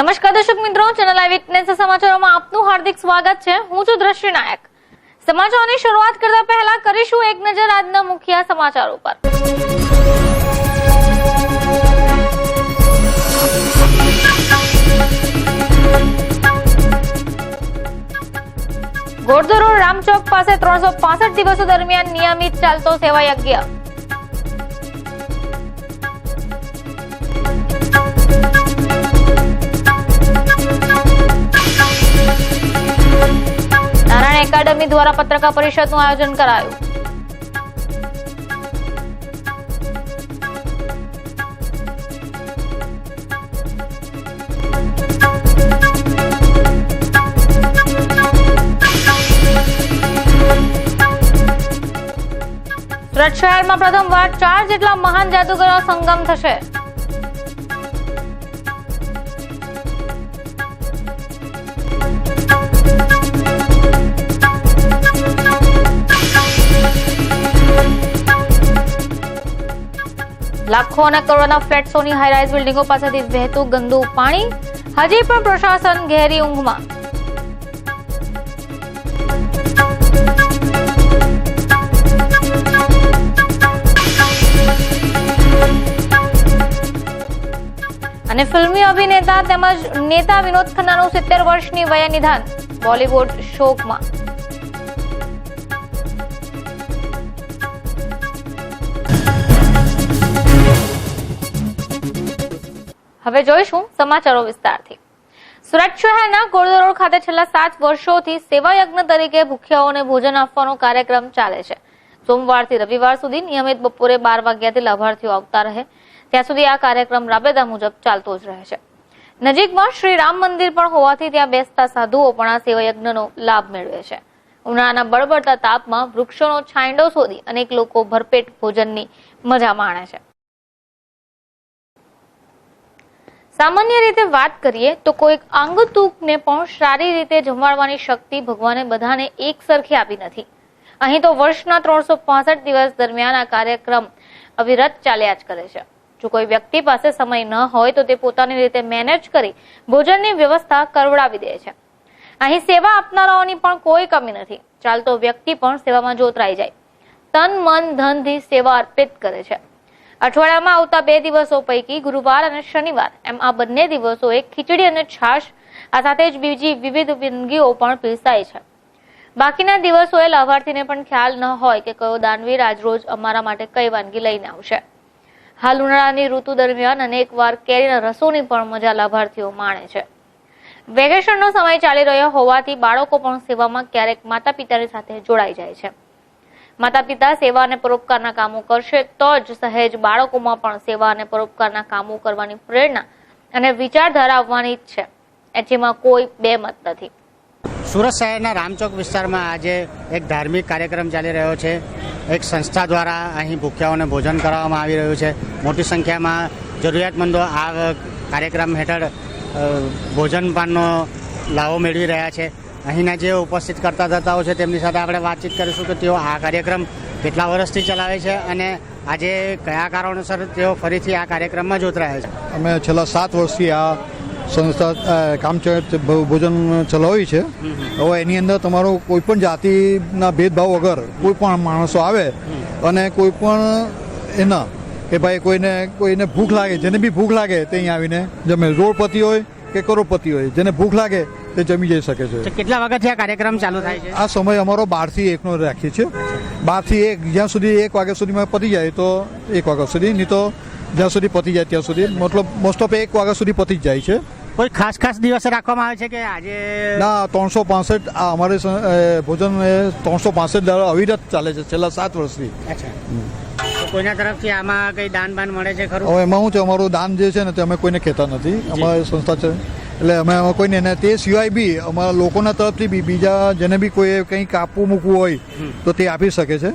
નમસ્કાર દર્શક મિત્રો, ચેનલ લાઈવ વિટનેસ સમાચારોમાં આપનું હાર્દિક સ્વાગત છે। હું છું દ્રષ્ટિ નાયક। સમાચારોની શરૂઆત કરતા પહેલા કરીશું એક નજર આજના મુખ્ય સમાચારો પર। ગોરધોડ રોડ રામચોક પાસે 365 દિવસો દરમિયાન નિયમિત ચાલતો સેવા યજ્ઞ। નારાયણ એકેડમી દ્વારા પત્રકાર પરિષદનું આયોજન કરાયું। સુરત શહેરમાં પ્રથમવાર 4 જેટલા મહાન જાદુગરોનો સંગમ થશે। લાખો અને કરોડોના ફ્લેટ્સોની હાઈરાઇઝ બિલ્ડિંગો પાસેથી વહેતું ગંદુ પાણી, હજી પણ પ્રશાસન ઘેરી ઊંઘમાં। અને ફિલ્મી અભિનેતા તેમજ નેતા વિનોદ ખન્નાનું 70 વર્ષની વયે નિધન, બોલિવૂડ શોકમાં। હવે જોઈશું સમાચારો વિસ્તારથી। સુરત શહેરના ગોરધોડ રોડ ખાતે છેલ્લા 7 વર્ષોથી સેવા યજ્ઞ તરીકે ભૂખ્યાઓને ભોજન આપવાનો કાર્યક્રમ ચાલે છે। સોમવારથી રવિવાર સુધી નિયમિત બપોરે 12 વાગ્યાથી લાભાર્થીઓ આવતા રહે ત્યાં સુધી આ કાર્યક્રમ રાબેતા મુજબ ચાલતો જ રહે છે। નજીકમાં શ્રી રામ મંદિર પણ હોવાથી ત્યાં બેસતા સાધુઓ પણ આ સેવા યજ્ઞનો લાભ મેળવે છે। ઉનાળાના બળબડતા તાપમાં વૃક્ષોનો છાંયડો શોધી અનેક લોકો ભરપેટ ભોજનની મજા માણે છે। સામાન્ય રીતે વાત કરીએ તો કોઈક આંગતૂકને પણ સારી રીતે જમાડવાની શક્તિ ભગવાને બધાને એક સરખી આપી નથી। અહીં તો વર્ષના 365 દિવસ દરમિયાન આ કાર્યક્રમ અવિરત ચાલ્યા જ કરે છે। જો કોઈ વ્યક્તિ પાસે સમય ન હોય તો તે પોતાની રીતે મેનેજ કરી ભોજનની વ્યવસ્થા કરવડાવી દે છે। અહીં સેવા આપનારાઓની પણ કોઈ કમી નથી। ચાલતો વ્યક્તિ પણ સેવામાં જોતરાઈ જાય, તન મન ધનથી સેવા અર્પિત કરે છે। અઠવાડિયામાં આવતા 2 દિવસો પૈકી ગુરુવાર અને શનિવાર એમ આ બંને દિવસોએ ખીચડી અને છાશ, આ સાથે જ બીજી વિવિધ વાનગીઓ પણ પીરસાય છે। બાકીના દિવસોએ લાભાર્થીને પણ ખ્યાલ ન હોય કે કયો દાનવીર આજરોજ અમારા માટે કઈ વાનગી લઈને આવશે। હાલ ઉનાળાની ઋતુ દરમિયાન અનેકવાર કેરીના રસોની પણ મજા લાભાર્થીઓ માણે છે। વેકેશનનો સમય ચાલી રહ્યો હોવાથી બાળકો પણ સેવામાં ક્યારેક માતા પિતાની સાથે જોડાઈ જાય છે। માતા પિતા સેવા અને પરોપકારના કામો કરશે તો જ સહેજ બાળકોમાં પણ સેવા અને પરોપકારના કામો કરવાની પ્રેરણા અને વિચારધારા આવવાની જ છે। જેમાં કોઈ બે મત નથી। સુરત શહેરના રામચોક વિસ્તારમાં આજે એક ધાર્મિક કાર્યક્રમ ચાલી રહ્યો છે। એક સંસ્થા દ્વારા અહીં ભૂખ્યાઓને ભોજન કરાવવામાં આવી રહ્યું છે। મોટી સંખ્યામાં જરૂરિયાતમંદો આ કાર્યક્રમ હેઠળ ભોજન પાનનો લાવો મેળવી રહ્યા છે। અહીંના જે ઉપસ્થિત કરતા દાતાઓ છે તેમની સાથે આપણે વાતચીત કરીશું કે તેઓ આ કાર્યક્રમ કેટલા વર્ષથી ચલાવે છે અને આજે કયા કારણોસર તેઓ ફરીથી આ કાર્યક્રમમાં જોતરાયા છે। અમે છેલ્લા 7 વર્ષથી આ સંસ્થા કામચલાઉ ભોજન ચલાવી છે। હવે એની અંદર તમારો કોઈ પણ જાતિના ભેદભાવ વગર કોઈ પણ માણસો આવે અને કોઈ પણ એના કે ભાઈ કોઈને ભૂખ લાગે, જેને બી ભૂખ લાગે તે અહીં આવીને જમે। રોડપતિ હોય કે કરોડપતિ હોય, જેને ભૂખ લાગે તે જમી જઈ શકે છે। કેટલા વાગ્યાથી આ કાર્યક્રમ ચાલુ થાય છે? આ સમય અમારો 12 થી 1 નો રાખીએ છીએ। 12 થી 1 જ્યાં સુધી 1 વાગ્યા સુધીમાં પતી જાય તો 1 વાગ્યા સુધી, નહીં તો જ્યાં સુધી પતી જાય ત્યાં સુધી, મતલબ મોસ્ટ ઓફ 1 વાગ્યા સુધી પતી જ જાય છે। કોઈ ખાસ દિવસે રાખવામાં આવે છે કે આજે? ના, 365 આ અમારે ભોજન 365 અવિરત ચાલે છે છેલ્લા 7 વર્ષથી। અચ્છા, કોઈના તરફથી આમાં કઈ દાન બાન મળે છે ખરું? હવે એમાં શું છે, અમારું દાન જે છે ને તે અમે કોઈને કહેતા નથી। અમારી સંસ્થા છે એટલે અમે કોઈને ને તે સિવાય બી અમારા લોકોના તરફથી બી બીજા જેને બી કોઈ કંઈક આપવું મૂકવું હોય તો તે આપી શકે છે।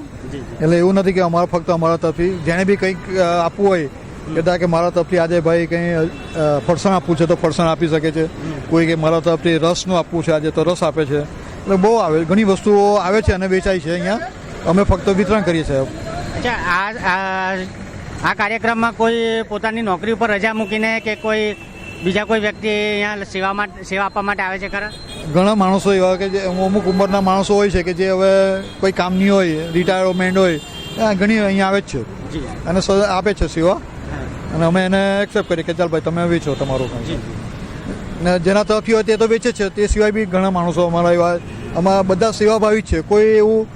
એટલે એવું નથી કે અમારા ફક્ત અમારા તરફથી જેને બી કંઈક આપવું હોય કહેતા કે મારા તરફથી આજે ભાઈ કંઈ ફરસાણ આપવું છે તો ફરસાણ આપી શકે છે, કોઈ કે મારા તરફથી રસનું આપવું છે આજે તો રસ આપે છે। એટલે બહુ આવે, ઘણી વસ્તુઓ આવે છે અને વેચાય છે અહીંયા। અમે ફક્ત વિતરણ કરીએ છીએ। અચ્છા, આ કાર્યક્રમમાં કોઈ પોતાની નોકરી ઉપર રજા મૂકીને કે કોઈ બીજા કોઈ વ્યક્તિ અહીંયા સેવા આપવા માટે આવે છે ખરા? ઘણા માણસો એવા કે જે અમુક ઉંમરના માણસો હોય છે કે જે હવે કોઈ કામની હોય, રિટાયરમેન્ટ હોય, ઘણી અહીંયા આવે જ છે અને આપે છે સેવા, અને અમે એને એક્સેપ્ટ કરીએ કે ચાલ ભાઈ તમે વેચો તમારું કામ. ને જેના તરફથી હોય તે તો વેચે છે. તે સિવાય બી ઘણા માણસો અમારા એવા, અમારા બધા સેવાભાવી જ છે. કોઈ એવું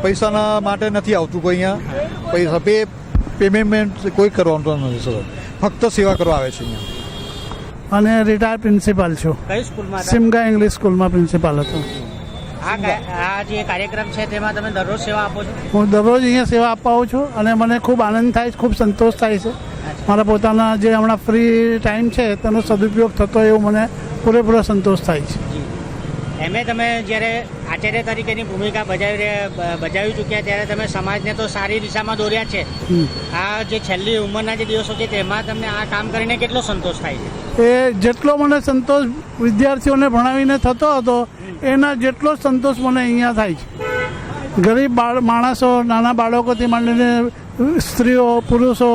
પૈસાના માટે નથી આવતું, કોઈ અહીંયા પૈસા પેમેન્ટ કોઈ કરવાનું નથી સર, ફક્ત સેવા કરવા આવે છે અહીંયા. અને રિટાયર્ડ પ્રિન્સિપાલ છું. કઈ સ્કૂલમાં? સિમગા ઇંગ્લિશ સ્કૂલમાં પ્રિન્સિપાલ હતો. આ જે કાર્યક્રમ છે તેમાં તમે દરરોજ સેવા આપો છો? હું દરરોજ અહીંયા સેવા આપવા આવું છું અને મને ખૂબ આનંદ થાય છે, ખૂબ સંતોષ થાય છે. મારા પોતાના જે હમણાં ફ્રી ટાઈમ છે તેનો સદુપયોગ થતો એવું મને પૂરેપૂરો સંતોષ થાય છે. એમે તમે જ્યારે આચાર્ય તરીકેની ભૂમિકા બજાવી ચૂક્યા ત્યારે તમે સમાજને તો સારી દિશામાં દોર્યા છે. આ જે છેલ્લી ઉંમરના જે દિવસો છે તેમાં તમને આ કામ કરીને કેટલો સંતોષ થાય છે? એ જેટલો મને સંતોષ વિદ્યાર્થીઓને ભણાવીને થતો હતો એના જેટલો જ સંતોષ મને અહીંયા થાય છે. ગરીબ માણસો, નાના બાળકોથી માંડીને સ્ત્રીઓ, પુરુષો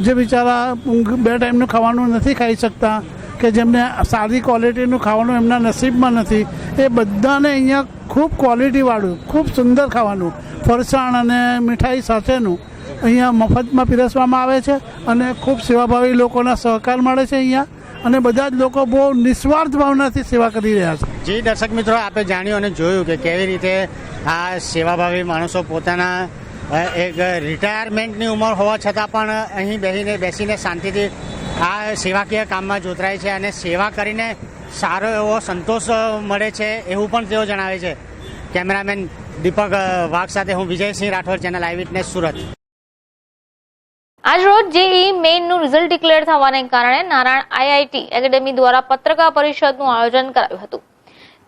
જે બિચારા 2 ટાઈમનું ખાવાનું નથી ખાઈ શકતા, કે જેમને સારી ક્વોલિટીનું ખાવાનું એમના નસીબમાં નથી, એ બધાને અહીંયા ખૂબ ક્વોલિટીવાળું, ખૂબ સુંદર ખાવાનું, ફરસાણ અને મીઠાઈ સાથેનું અહીંયા મફતમાં પીરસવામાં આવે છે. અને ખૂબ સેવાભાવી લોકોના સહકાર મળે છે અહીંયા, અને બધા જ લોકો બહુ નિસ્વાર્થ ભાવનાથી સેવા કરી રહ્યા છે. જી દર્શક મિત્રો, આપણે જાણ્યું અને જોયું કે કેવી રીતે આ સેવાભાવી માણસો પોતાના એક રિટાયરમેન્ટની ઉંમર હોવા છતાં પણ અહીં બેસીને શાંતિથી આ સેવાકીય કામમાં જોતરાય છે અને સેવા કરીને સારો એવો સંતોષ મળે છે એવું પણ તેઓ જણાવે છે. કેમેરામેન દીપક વાઘ સાથે હું વિજયસિંહ રાઠોડ, ચેનલ આઈ વિટનેસ, સુરત. આજ રોજ જેઈઈ મેઇનનું રિઝલ્ટ ડિક્લેર થવાને કારણે નારાયણ આઈઆઈટી એકેડેમી દ્વારા પત્રકાર પરિષદનું આયોજન કરાયું હતું.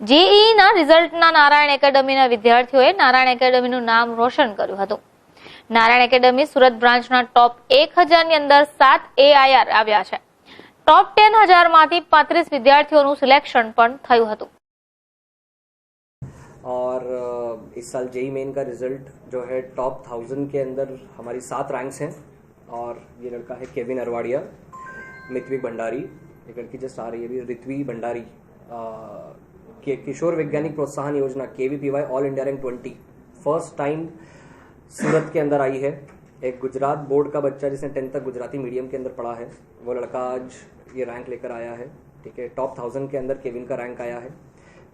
જેઈઈના રિઝલ્ટના નારાયણ એકેડેમીના વિદ્યાર્થીઓએ નારાયણ એકેડેમીનું નામ રોશન કર્યું હતું. નારાયણ એકેડેમી સુરત બ્રાન્ચના ટોપ 1000ની અંદર 7 AIR આવ્યા છે. टॉप 10,000 માંથી 35 વિદ્યાર્થીઓનું સિલેક્શન પણ થયું હતું. और इस साल जेई मेन का रिजल्ट जो है टॉप 1000 के अंदर हमारी 7 रैंक्स हैं. और ये लड़का है केविन अरवाड़िया, मितविक भंडारी, एक लड़की जस्ट आ रही है अभी ऋत्वी भंडारी, किशोर वैज्ञानिक प्रोत्साहन योजना KVPY all India rank 20 first time Surat के अंदर आई है. एक गुजरात बोर्ड का बच्चा जिसने 10th तक गुजराती मीडियम के अंदर पढ़ा है, वो लड़का आज ये रैंक लेकर आया है. ठीक है, टॉप 1000 के अंदर केविन का रैंक आया है.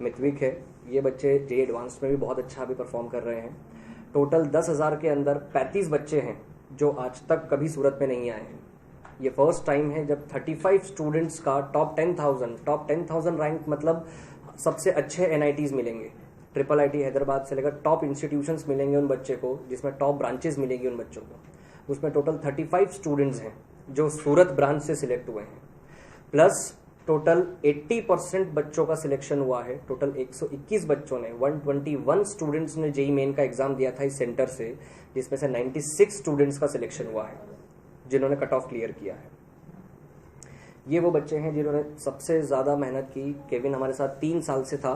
मितविक है, ये बच्चे जे एडवांस में भी बहुत अच्छा अभी परफॉर्म कर रहे हैं. टोटल 10,000 के अंदर 35 बच्चे हैं जो आज तक कभी सूरत में नहीं आए हैं. ये फर्स्ट टाइम है जब 35 स्टूडेंट्स का टॉप 10,000 रैंक, मतलब सबसे अच्छे NITs मिलेंगे, ट्रिपल IIT हैदराबाद से लेकर टॉप इंस्टीट्यूशंस मिलेंगे उन बच्चे को, जिसमें टॉप ब्रांचेस मिलेगी उन बच्चों को. उसमें टोटल 35 स्टूडेंट्स हैं जो सूरत ब्रांच से सिलेक्ट हुए हैं, प्लस टोटल 80% बच्चों का सिलेक्शन हुआ है. टोटल 121 बच्चों ने, 121 स्टूडेंट्स ने जेईई मेन का एग्जाम दिया था इस सेंटर से, जिसमें से 96 स्टूडेंट्स का सिलेक्शन हुआ है जिन्होंने कट ऑफ क्लियर किया है. ये वो बच्चे हैं जिन्होंने सबसे ज़्यादा मेहनत की. केविन हमारे साथ 3 साल से था,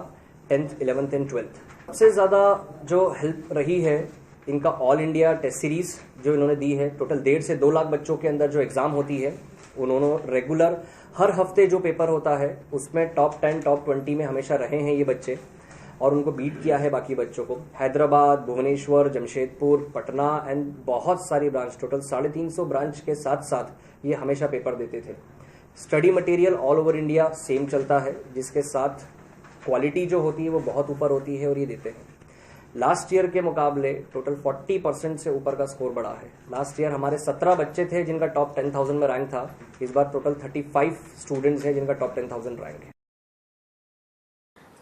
10th, 11th एंड 12th. सबसे ज़्यादा जो हेल्प रही है इनका ऑल इंडिया टेस्ट सीरीज़ जो इन्होंने दी है. टोटल 1.5 से 2 लाख बच्चों के अंदर जो एग्ज़ाम होती है, उन्होंने रेगुलर हर हफ्ते जो पेपर होता है उसमें टॉप 10, टॉप 20 में हमेशा रहे हैं ये बच्चे, और उनको बीट किया है बाकी बच्चों को. हैदराबाद, भुवनेश्वर, जमशेदपुर, पटना एंड बहुत सारी ब्रांच, टोटल 350 ब्रांच के साथ साथ ये हमेशा पेपर देते थे. Study material all over India same चलता है, जिसके साथ क्वालिटी जो होती है वो बहुत ऊपर होती है और ये देते हैं. लास्ट ईयर के मुकाबले टोटल 40% से ऊपर का स्कोर बढ़ा है. लास्ट ईयर हमारे 17 बच्चे थे जिनका टॉप 10,000 में रैंक था. इस बार टोटल 35 स्टूडेंट्स हैं जिनका टॉप 10,000 रैंक है.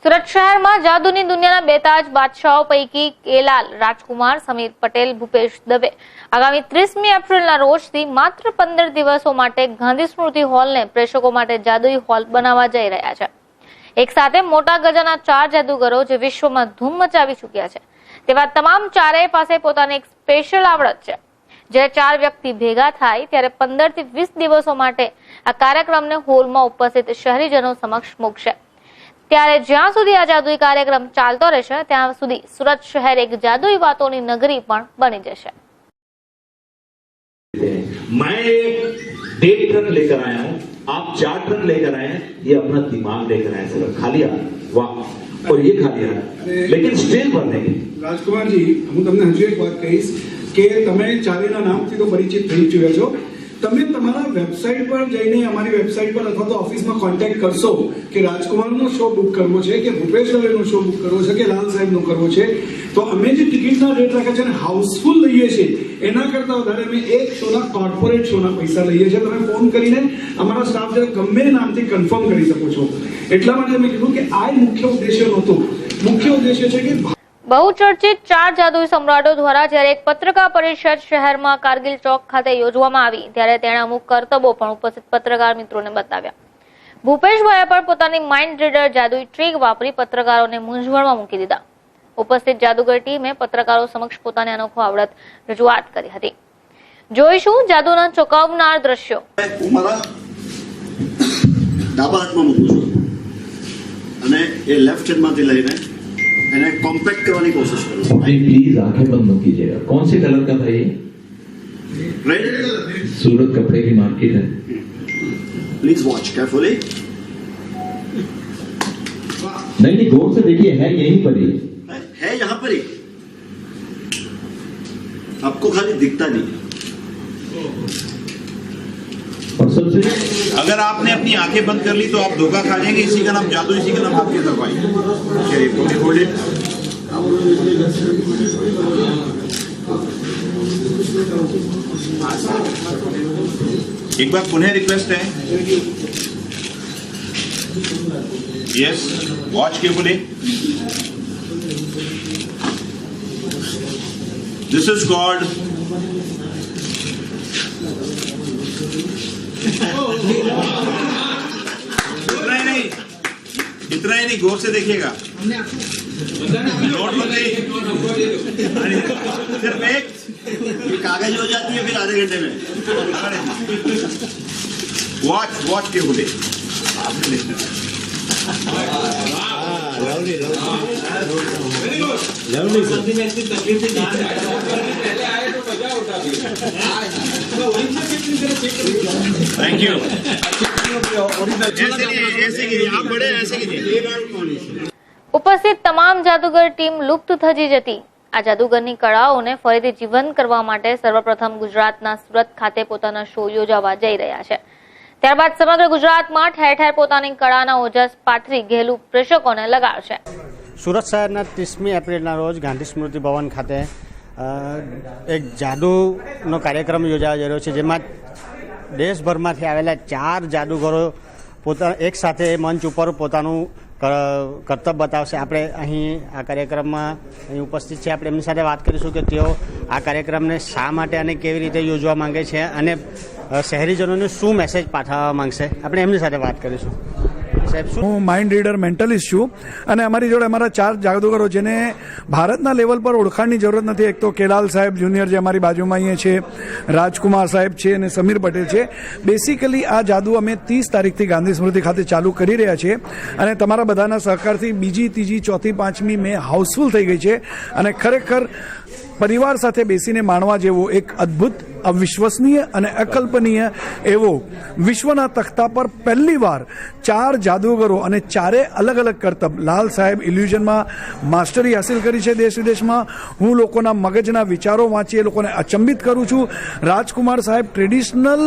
સુરત શહેરમાં જાદુની દુનિયાના બેતાજ બાદશાહો પૈકી કેલાલ રાજકુમાર, સમીર પટેલ, ભૂપેશ દવે આગામી 30મી એપ્રિલના રોજથી માત્ર 15 દિવસો માટે ગાંધી સ્મૃતિ હોલને પ્રેક્ષકો માટે જાદુઈ હોલ બનાવવા જઈ રહ્યા છે. એક સાથે મોટા ગજાના 4 જાદુગરો જે વિશ્વમાં ધૂમ મચાવી ચૂક્યા છે તેવા તમામ ચારેય પાસે પોતાની એક સ્પેશિયલ આવડત છે. જ્યારે 4 વ્યક્તિ ભેગા થાય ત્યારે 15 થી 20 દિવસો માટે આ કાર્યક્રમને હોલમાં ઉપસ્થિત શહેરીજનો સમક્ષ મૂકશે. ત્યારે જ્યાં સુધી આ જાદુઈ કાર્યક્રમ ચાલતો રહેશે ત્યાં સુધી સુરત શહેર એક જાદુઈ વાતોની નગરી પણ બની જશે. मैं 1.5 ट्रक लेकर आया हूं, आप 4 ट्रक लेकर आए हैं, ये अपना दिमाग लेकर आए सर, खाली हाथ, वाह, और ये खाली हाथ, लेकिन स्टेज पर नहीं। રાજકુમારજી, હું તમને હજુ એક વાત કહીશ કે તમે ચારેયના નામથી તો પરિચિત થઈ ચૂક્યા છો. તમે તમારા વેબસાઇટ પર જઈને અમારી વેબસાઇટ પર અથવા તો ઓફિસમાં કોન્ટેક્ટ કરશો કે રાજકુમારનો શો બુક કરવો છે કે ભૂપેશ દવેનો શો બુક કરવો છે કે લાલ સાહેબનો કરવો છે, તો અમે જે ટિકિટના રેટ રાખ્યા છે અને હાઉસફુલ લઈએ છીએ એના કરતાં વધારે અમે એક શોના કોર્પોરેટ શોના પૈસા લઈએ છીએ. તમે ફોન કરીને અમારા સ્ટાફ જે ગમે નામથી કન્ફર્મ કરી શકો છો. એટલા માટે અમે કીધું કે આ મુખ્ય ઉદ્દેશ્ય નહોતો. મુખ્ય ઉદ્દેશ્ય છે કે બહુચર્ચિત 4 જાદુઈ સમ્રાટો દ્વારા જ્યારે એક પત્રકાર પરિષદ શહેરમાં કારગિલ ચોક ખાતે યોજવામાં આવી ત્યારે તેણે અમુક કરતબો પણ ઉપસ્થિત પત્રકાર મિત્રોને બતાવ્યા. ભૂપેશભાઈએ પણ પોતાની માઇન્ડ રીડર જાદુઈ ટ્રીક વાપરી પત્રકારોને મૂંઝવણમાં મૂકી દીધા. ઉપસ્થિત જાદુગર ટીમે પત્રકારો સમક્ષ પોતાની અનોખો આવડત રજૂઆત કરી હતી. જોઈશું જાદુના ચોંકાવનાર દ્રશ્યો. હું મારા ડાબા હાથમાં મૂકું છું અને એ લેફ્ટ હેન્ડમાંથી લઈને એને कॉम्पैक्ट करने की कोशिश करूँ. भाई प्लीज आंखें बंद मत कीजिएगा. कौन से कलर का था ये? रेड. सूरत कपड़े की मार्केट है. Please watch carefully. नहीं, गौर से देखिए, है यहीं पर ही है, यहाँ पर ही. आपको खाली दिखता नहीं. और सबसे अगर आपने अपनी आंखें बंद कर ली तो आप धोखा खा जाएंगे. इसी का नाम जादू, इसी का नाम आपकी तरफ आई. एक बार पुनः रिक्वेस्ट है. Yes, watch carefully. This is called इतना ही नहीं, गौर से देखिएगा. नोटबंदी सिर्फ एक कागज हो जाती है फिर आधे घंटे में. वॉच के बोले. Thank you. ऐसे कीजिए, आप बड़े ऐसे कीजिए. ઉપસ્થિત તમામ જાદુગર ટીમ લુપ્ત થઈ જતી. આ જાદુગરની કળાઓને ફરીથી જીવંત કરવા માટે સર્વપ્રથમ ગુજરાતના સુરત ખાતે પોતાના શો યોજવા જઈ રહ્યા છે. ત્યારબાદ સમગ્ર ગુજરાતમાં ઠેર ઠેર પોતાની કળાના ઓજસ પાથરી ઘેલું પ્રેક્ષકોને લગાડશે. સુરત શહેરના 30મી એપ્રિલના રોજ ગાંધી સ્મૃતિ ભવન ખાતે એક જાદુનો કાર્યક્રમ યોજાવા જઈ રહ્યો છે, જેમાં દેશભરમાંથી આવેલા 4 જાદુગરો એક સાથે મંચ ઉપર પોતાનું કરતબ બતાવશે. આપણે અહીં આ કાર્યક્રમમાં અહીં ઉપસ્થિત છે. આપણે એમની સાથે વાત કરીશું કે તેઓ આ કાર્યક્રમને શા માટે અને કેવી રીતે યોજવા માંગે છે અને શહેરીજનોને શું મેસેજ પાઠવવા માંગશે. આપણે એમની સાથે વાત કરીશું. હું માઇન્ડ રીડર મેન્ટલિસ્ટ છું અને અમારી જોડે અમારા 4 જાદુગરો જેને ભારતના લેવલ પર ઓળખાણની જરૂરત નથી. એક તો કેલાલ સાહેબ જુનિયર જે અમારી બાજુમાં અહીંયા છે, રાજકુમાર સાહેબ છે અને સમીર પટેલ છે. બેસિકલી આ જાદુ અમે 30 તારીખથી ગાંધી સ્મૃતિ ખાતે ચાલુ કરી રહ્યા છીએ અને તમારા બધાના સહકારથી 2જી, 3જી, 4થી, 5મી મે હાઉસફુલ થઈ ગઈ છે અને ખરેખર પરિવાર સાથે બેસીને માણવા જેવો એક અદ્ભુત, અવિશ્વસનીય અને અકલ્પનીય એવો વિશ્વના તખ્તા પર પહેલીવાર 4 જાદુગરો અને 4 અલગ અલગ કરતબ. લાલ સાહેબ ઇલ્યુઝનમાં માસ્ટરી હાસિલ કરી છે દેશ વિદેશમાં. હું લોકોના મગજના વિચારો વાંચી એ લોકોને અચંબિત કરું છું. રાજકુમાર સાહેબ ટ્રેડિશનલ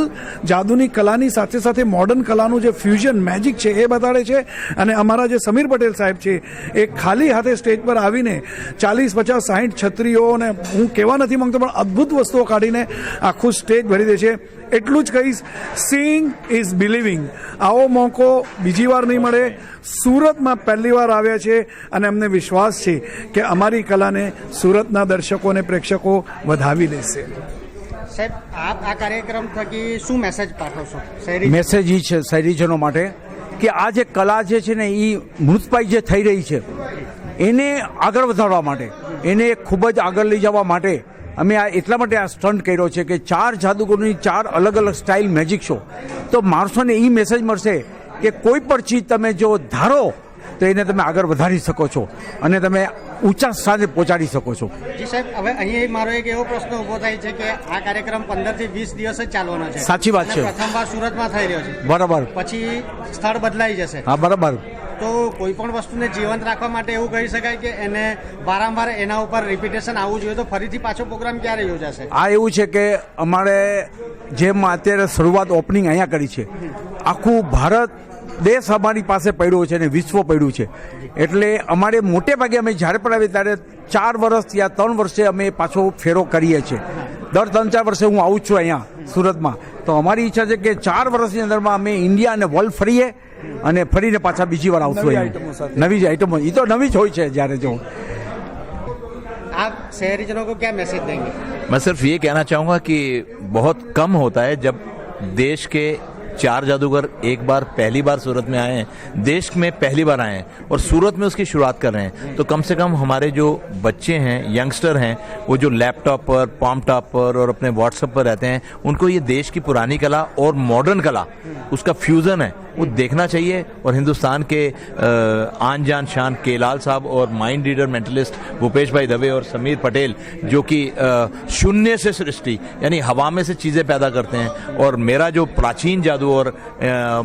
જાદુની કલાની સાથે સાથે મોડર્ન કલાનું જે ફ્યુઝન મેજિક છે એ બતાડે છે અને અમારા જે સમીર પટેલ સાહેબ છે એ ખાલી હાથે સ્ટેજ પર આવીને 40, 50, 60 છત્રીઓ અને હું કહેવા નથી માંગતો પણ અદ્ભુત વસ્તુઓ કાઢીને આખું સ્ટેજ ભરી દે છે. એટલું જ કહીશ, સીઈંગ ઇઝ બિલીવિંગ. આવો મોકો બીજી વાર નહીં મળે. સુરતમાં પહેલી વાર આવ્યા છે અને અમને વિશ્વાસ છે કે અમારી કલાને સુરતના દર્શકો અને પ્રેક્ષકો વધાવી લેશે. સાહેબ, આપ આ કાર્યક્રમ થકી શું મેસેજ પાઠવશો? મેસેજ એ છે શહેરીજનો માટે કે આ જે કલા જે છે ને એ મૃતપાઈ જે થઈ રહી છે એને આગળ વધારવા માટે, એને ખૂબ જ આગળ લઈ જવા માટે અમે આ એટલા માટે આ સ્ટન્ટ કર્યો છે કે 4 જાદુગરોની 4 અલગ અલગ સ્ટાઇલ મેજિક શો. તો માણસોને એ મેસેજ મળશે કે કોઈ પણ ચીજ તમે જો ધારો તો એને તમે આગળ વધારી શકો છો અને તમે ઊંચા સ્થાને પહોંચાડી શકો છો. જી સાહેબ, હવે અહીંયા મારો એક એવો પ્રશ્ન ઊભો થાય છે કે આ કાર્યક્રમ 15 થી 20 દિવસ જ ચાલવાનો છે. સાચી વાત છે. પ્રથમવાર સુરતમાં થઈ રહ્યો છે. બરાબર. પછી સ્થળ બદલાઈ જશે. હા, બરાબર. તો કોઈ પણ વસ્તુને જીવંત રાખવા માટે એવું કહી શકાય કે એને વારંવાર એના ઉપર રિપીટેશન આવવું જોઈએ, તો ફરીથી પાછો પ્રોગ્રામ ક્યારે યોજાશે? આ એવું છે કે અમારે જેમ અત્યારે શરૂઆત ઓપનિંગ અહીંયા કરી છે, આખું ભારત દેશ અમારી પાસે પડ્યો છે અને વિશ્વ પડ્યું છે, એટલે અમારે મોટે ભાગે અમે જ્યારે પણ આવીએ ત્યારે 4 વર્ષ યા 3 વર્ષે અમે પાછો ફેરો કરીએ છીએ. દર 3-4 વર્ષે હું આવું છું અહીંયા સુરતમાં. તો અમારી ઈચ્છા છે કે 4 વર્ષની અંદરમાં અમે ઇન્ડિયા અને વર્લ્ડ ફરીએ અને ફરીને પાછા બીજી વાર આવશું. નવી જ આઈટમો, એ તો નવી જ હોય છે જ્યારે જો. आप शहरीजनों को क्या मैसेज देंगे? मैं सिर्फ ये कहना चाहूँगा कि बहुत कम होता है जब देश के 4 जादूगर एक बार पहली बार सूरत में आए हैं, देश में पहली बार आए हैं और सूरत में उसकी शुरुआत कर रहे हैं. तो कम से कम हमारे जो बच्चे हैं, यंगस्टर हैं, वो जो लैपटॉप पर, पाम टॉप पर और अपने व्हाट्सएप पर रहते हैं, उनको ये देश की पुरानी कला और मॉडर्न कला, उसका फ्यूजन है, वो देखना चाहिए. और हिंदुस्तान के आन जान शान केलाल साहब और माइंड रीडर मेंटलिस्ट भूपेश भाई दवे और समीर पटेल, जो कि शून्य से सृष्टि यानी हवा में से चीज़ें पैदा करते हैं, और मेरा जो प्राचीन जादू और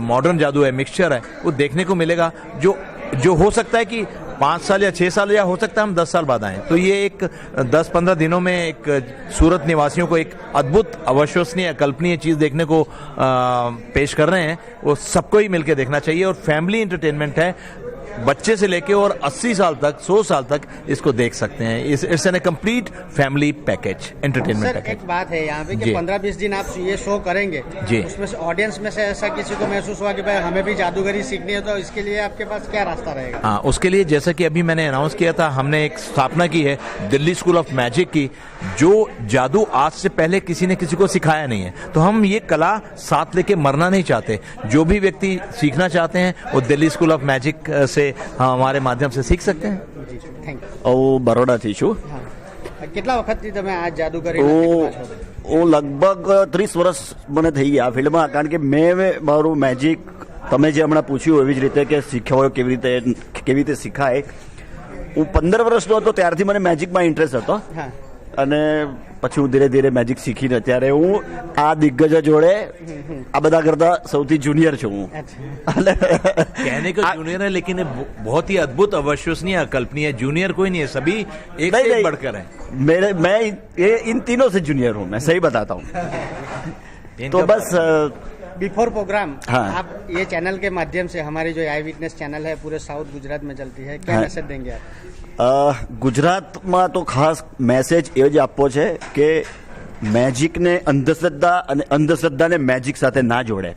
मॉडर्न जादू है, मिक्सचर है, वो देखने को मिलेगा. जो हो सकता है कि 5 साल या 6 साल या हो सकता है हम 10 साल बाद आएँ. तो ये एक 10-15 दिनों में एक सूरत निवासियों को एक अद्भुत, अविश्वसनीय, अकल्पनीय चीज़ देखने को पेश कर रहे हैं. वो सबको ही मिलकर देखना चाहिए और फैमिली एंटरटेनमेंट है. बच्चे से लेके और 80 साल तक, 100 साल तक इसको देख सकते हैं. It's an complete family package, entertainment package. एक बात है यहाँ पे कि 15-20 दिन आप ये शो करेंगे जी, उसमें से ऑडियंस में से ऐसा किसी को महसूस हुआ कि भाई हमें भी जादूगरी सीखनी है, तो इसके लिए आपके पास क्या रास्ता रहेगा? हाँ, उसके लिए जैसा कि अभी मैंने अनाउंस किया था, हमने एक स्थापना की है दिल्ली स्कूल ऑफ मैजिक की, जो जादू आज से पहले किसी ने किसी को सिखाया नहीं है. तो हम ये कला साथ लेके मरना नहीं चाहते. जो भी व्यक्ति सीखना चाहते हैं वो दिल्ली स्कूल ऑफ मैजिक से हमारे माध्यम से सीख सकते हैं. Thank you. હું બરોડાથી છું. કેટલા વખતથી તમે આ જાદુગરી હું લગભગ 30 વર્ષ મને થઈ ગયા આ ફિલ્ડમાં, કારણ કે મેં મારું મેજિક, તમે જે હમણાં પૂછ્યું એવી જ રીતે કે શીખવાડો કેવી રીતે શીખાય. હું 15 વર્ષનો હતો ત્યારથી મને મેજિકમાં ઇન્ટરેસ્ટ હતો અને પછી હું ધીરે ધીરે મેજિક શીખીને અત્યારે હું આ દિગ્ગજ જોડે આ બધા કરતા સૌથી જુનિયર છું હું. कहने को जूनियर है लेकिन बहुत ही अद्भुत, अविश्वसनीय, अकल्पनीय. जूनियर कोई नहीं है, सभी एक से एक बढ़कर हैं. मैं इन तीनों से जूनियर हूँ, मैं सही बताता हूँ. तो बस बिफोर प्रोग्राम हाँ. आप ये चैनल के माध्यम से, हमारी जो आई विटनेस चैनल है पूरे साउथ गुजरात में चलती है, क्या मैसेज देंगे आप? ગુજરાતમાં તો ખાસ મેસેજ એ જ આપવો છે કે મેજિકને અંધશ્રદ્ધા અને અંધશ્રદ્ધાને મેજિક સાથે ના જોડે.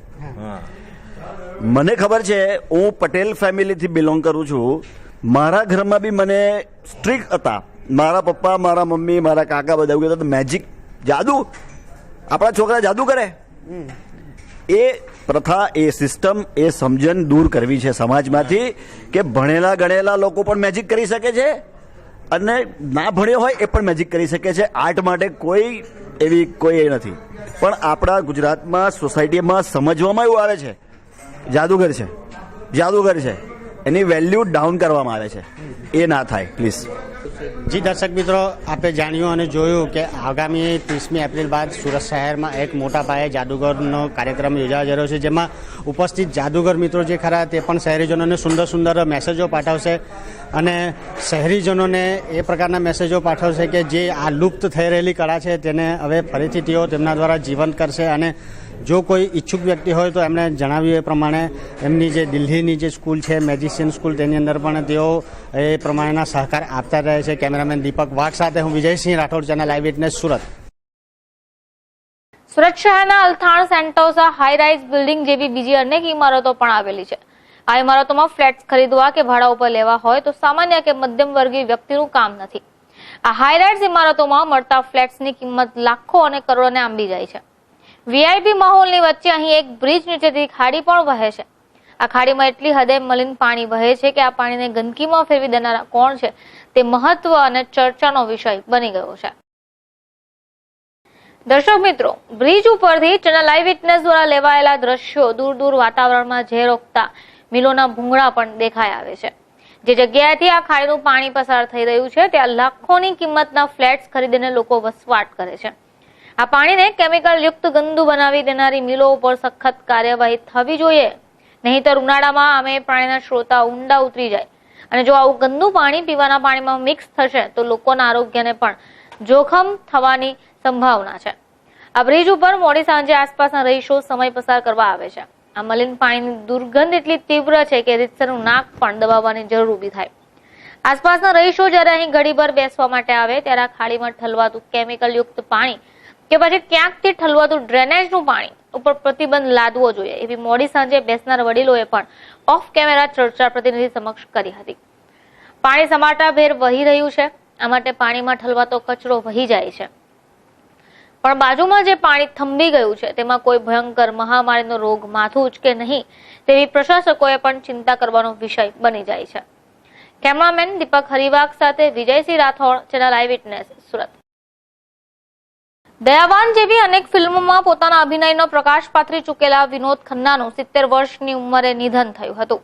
મને ખબર છે, હું પટેલ ફેમિલીથી બિલોંગ કરું છું. મારા ઘરમાં બી મને સ્ટ્રિક્ટ હતા. મારા પપ્પા, મારા મમ્મી, મારા કાકા બધા એવું કહેતા મેજિક, જાદુ, આપણા છોકરા જાદુ કરે. એ પ્રથા, એ સિસ્ટમ, એ સમજણ દૂર કરવી છે સમાજમાંથી કે ભણેલા ગણેલા લોકો પણ મેજિક કરી શકે છે અને ના ભણ્યો હોય એ પણ મેજિક કરી શકે છે. આર્ટ માટે કોઈ એવી કોઈ એ નથી. પણ આપણા ગુજરાતમાં સોસાયટીમાં સમજવામાં એવું આવે છે જાદુગર છે, જાદુગર છે, એની વેલ્યુ ડાઉન કરવામાં આવે છે. એ ના થાય પ્લીઝ. જી દર્શક મિત્રો, આપે જાણ્યું અને જોયું કે આગામી 30મી એપ્રિલ બાદ સુરત શહેરમાં એક મોટા પાયે જાદુગરનો કાર્યક્રમ યોજાવા જઈ રહ્યો છે, જેમાં ઉપસ્થિત જાદુગર મિત્રો જે ખરા તે પણ શહેરીજનોને સુંદર સુંદર મેસેજો પાઠવશે અને શહેરીજનોને એ પ્રકારના મેસેજો પાઠવશે કે જે આ લુપ્ત થઈ રહેલી કળા છે તેને હવે ફરીથી તેઓ તેમના દ્વારા જીવંત કરશે. અને જો કોઈ ઈચ્છુક વ્યક્તિ હોય તો એમણે જણાવ્યું એ પ્રમાણે એમની જે દિલ્હીની જે સ્કૂલ છે, મેજિશિયન સ્કૂલ, તેની અંદર પણ તેઓ એ પ્રમાણેના સહકાર આપતા રહે છે. કેમેરામેન દીપક વાઘ સાથે હું વિજયસિંહ રાઠોડ, ચેનલ આઈ વિટનેસ, સુરત. સુરત શહેરના અલથાણ સેન્ટોસા હાઈ-રાઇઝ બિલ્ડિંગ જેવી બીજી અનેક ઇમારતો પણ આવેલી છે. આ ઇમારતોમાં ફ્લેટ્સ ખરીદવા કે ભાડા ઉપર લેવા હોય તો સામાન્ય કે મધ્યમ વર્ગીય વ્યક્તિનું કામ નથી. આ હાઈ-રાઇઝ ઇમારતોમાં મળતા ફ્લેટ્સની કિંમત લાખો અને કરોડોને આંબી જાય છે. વીઆઈપી માહોલની વચ્ચે અહીં એક બ્રિજ નીચેથી ખાડી પણ વહે છે. આ ખાડીમાં એટલી હદે મલિન પાણી વહે છે કે આ પાણીને ગંદકીમાં ફેરવી દેનારા કોણ છે તે મહત્વ અને ચર્ચાનો વિષય બની ગયો છે. દર્શક મિત્રો, બ્રિજ ઉપરથી ચેનલ આઈ વિટનેસ દ્વારા લેવાયેલા દ્રશ્યો દૂર દૂર વાતાવરણમાં ઝેર ઓકતા મિલોના ભૂંગળા પણ દેખાઈ આવે છે. જે જગ્યાએથી આ ખાડીનું પાણી પસાર થઈ રહ્યું છે ત્યાં લાખોની કિંમતના ફ્લેટ્સ ખરીદીને લોકો વસવાટ કરે છે. આ પાણીને કેમિકલ યુક્ત ગંદુ બનાવી દેનારી મિલો ઉપર સખત કાર્યવાહી થવી જોઈએ, નહીંતર ઉનાળામાં અમે પાણીના સ્ત્રોતા ઊંડા ઉતરી જાય અને જો આવું ગંદુ પાણી પીવાના પાણીમાં મિક્સ થશે તો લોકોના આરોગ્યને પણ જોખમ થવાની સંભાવના છે. આ બ્રિજ ઉપર મોડી સાંજે આસપાસના રહીશો સમય પસાર કરવા આવે છે. આ મલિન પાણીની દુર્ગંધ એટલી તીવ્ર છે કે રીતસરનું નાક પણ દબાવવાની જરૂર ઊભી થાય. આસપાસના રહીશો જ્યારે અહીં ઘડીભર બેસવા માટે આવે ત્યારે આ ખાડીમાં ઠલવાતું કેમિકલ યુક્ત પાણી કે પછી ક્યાંકથી ઠલવાતું ડ્રેનેજનું પાણી ઉપર પ્રતિબંધ લાદવો જોઈએ એવી મોડી સાંજે બેસનાર વડીલોએ પણ ઓફ કેમેરા ચર્ચા પ્રતિનિધિ સમક્ષ કરી હતી. પાણી સમાટાભેર વહી રહ્યું છે, આ માટે પાણીમાં ઠલવાતો કચરો વહી જાય છે, પણ બાજુમાં જે પાણી થંભી ગયું છે તેમાં કોઈ ભયંકર મહામારીનો રોગ માથું ઉચકે નહીં તેવી પ્રશાસકોએ પણ ચિંતા કરવાનો વિષય બની જાય છે. કેમેરામેન દીપક હરિવાગ સાથે વિજયસિંહ રાઠોડ, ચેનલ આઈ વિટનેસ, સુરત. દયાવાન જેવી અનેક ફિલ્મોમાં પોતાના અભિનયનો પ્રકાશ પાથરી ચૂકેલા વિનોદ ખન્નાનું 70 વર્ષની ઉંમરે નિધન થયું હતું.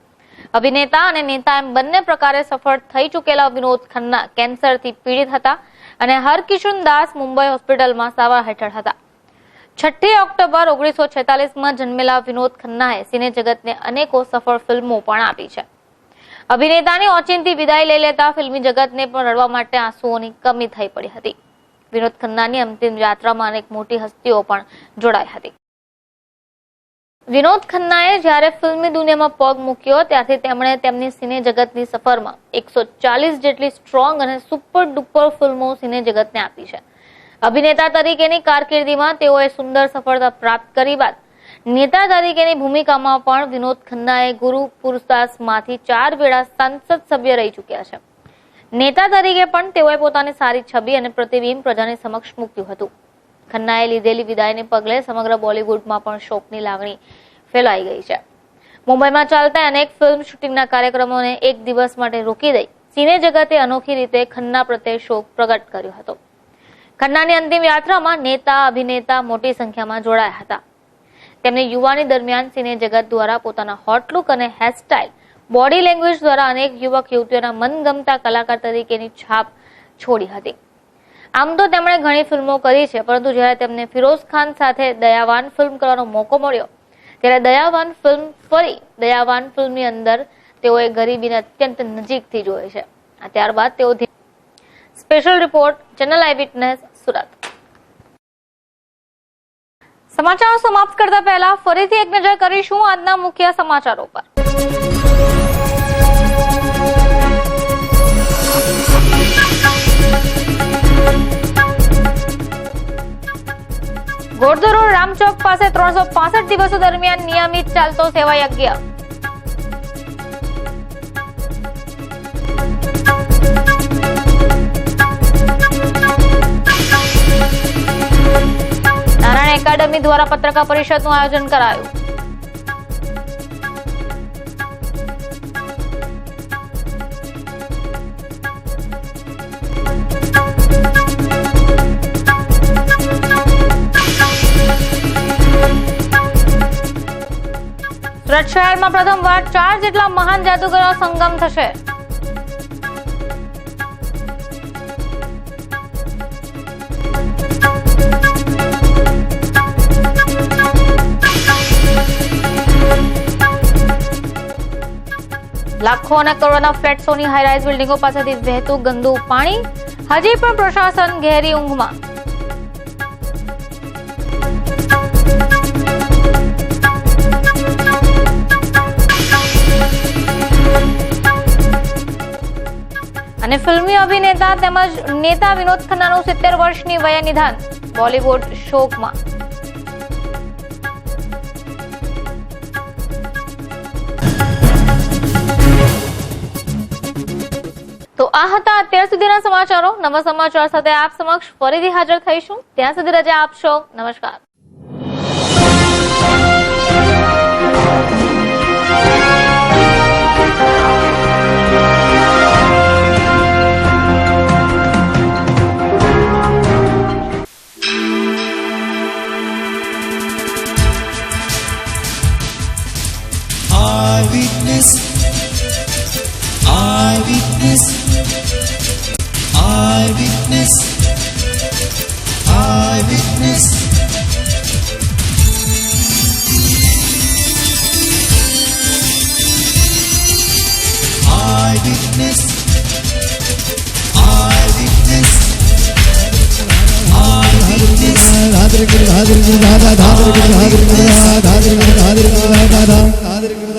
અભિનેતા અને નેતા એમ બંને પ્રકારે સફળ થઈ ચૂકેલા વિનોદ ખન્ના કેન્સરથી પીડિત હતા અને હરકિશન દાસ મુંબઈ હોસ્પિટલમાં સારવાર હેઠળ હતા. 6 ઓક્ટોબર 1946માં જન્મેલા વિનોદ ખન્નાએ સિને જગતને અનેકો સફળ ફિલ્મો પણ આપી છે. અભિનેતાની ઓચિંતી વિદાય લઈ લેતા ફિલ્મી જગતને પણ રડવા માટે આંસુઓની કમી થઈ પડી હતી. વિનોદ ખન્નાની અંતિમ યાત્રામાં અનેક મોટી હસ્તીઓ પણ જોડાઈ હતી. વિનોદ ખન્નાએ જ્યારે ફિલ્મી દુનિયામાં પગ મૂક્યો ત્યારથી તેમણે તેમની સિને જગતની સફરમાં 140 જેટલી સ્ટ્રોંગ અને સુપર ડુપર ફિલ્મો સિને જગતને આપી છે. અભિનેતા તરીકેની કારકિર્દીમાં તેઓએ સુંદર સફળતા પ્રાપ્ત કરી બાદ નેતા તરીકેની ભૂમિકામાં પણ વિનોદ ખન્નાએ ગુરુ પુરસ્કારમાંથી 4 વેળા સંસદ સભ્ય રહી ચૂક્યા છે. નેતા તરીકે પણ તેઓએ પોતાની સારી છબી અને પ્રતિબિંબ પ્રજાની સમક્ષ મૂક્યું હતું. ખન્નાએ લીધેલી વિદાયને પગલે સમગ્ર બોલિવૂડમાં પણ શોકની લાગણી ફેલાઈ ગઈ છે. મુંબઈમાં ચાલતા અનેક ફિલ્મ શૂટિંગના કાર્યક્રમોને એક દિવસ માટે રોકી દઈ સિને જગતે અનોખી રીતે ખન્ના પ્રત્યે શોક પ્રગટ કર્યો હતો. ખન્નાની અંતિમ યાત્રામાં નેતા, અભિનેતા મોટી સંખ્યામાં જોડાયા હતા. તેમની યુવાની દરમિયાન સિને જગત દ્વારા પોતાના હોટ લુક અને હેરસ્ટાઇલ, બોડી લેંગ્વેજ દ્વારા અનેક યુવક યુવતીઓના મનગમતા કલાકાર તરીકેની છાપ છોડી હતી. આમ તો તેમણે ઘણી ફિલ્મો કરી છે, પરંતુ જ્યારે તેમને ફિરોઝ ખાન સાથે દયાવાન ફિલ્મ કરવાનો મોકો મળ્યો ત્યારે દયાવાન ફિલ્મની અંદર તેઓએ ગરીબીને અત્યંત નજીકથી જોઈ છે. ત્યારબાદ તેઓ સ્પેશિયલ રિપોર્ટ, ચેનલ આઈ વિટનેસ, સુરત. સમાચારો સમાપ્ત કરતા પહેલા ફરીથી એક નજર કરીશું આજના મુખ્ય સમાચારો પર. ગોરધોરો રામચોક પાસે 365 દિવસો દરમિયાન નિયમિત ચાલતો સેવા યજ્ઞ. નારાયણ એકેડમી દ્વારા પત્રકાર પરિષદનું આયોજન કરાયું. સુરત શહેરમાં પ્રથમવાર 4 જેટલા મહાન જાદુગરો સંગમ થશે. લાખો અને કરોડોના ફ્લેટ્સોની હાઈરાઇઝ બિલ્ડિંગો પાસેથી વહેતું ગંદુ પાણી, હજી પણ પ્રશાસન ઘેરી ઊંઘમાં. અને ફિલ્મી અભિનેતા તેમજ નેતા વિનોદ ખન્નાનું 70 વર્ષની વયે નિધન, બોલિવૂડ શોકમાં. તો આ હતા અત્યાર સુધીના સમાચારો. નવા સમાચાર સાથે આપ સમક્ષ ફરીથી હાજર થઈશું. ત્યાં સુધી રજા આપશો. નમસ્કાર. Eyewitness, eyewitness, eyewitness, eyewitness. Eyewitness, eyewitness, eyewitness.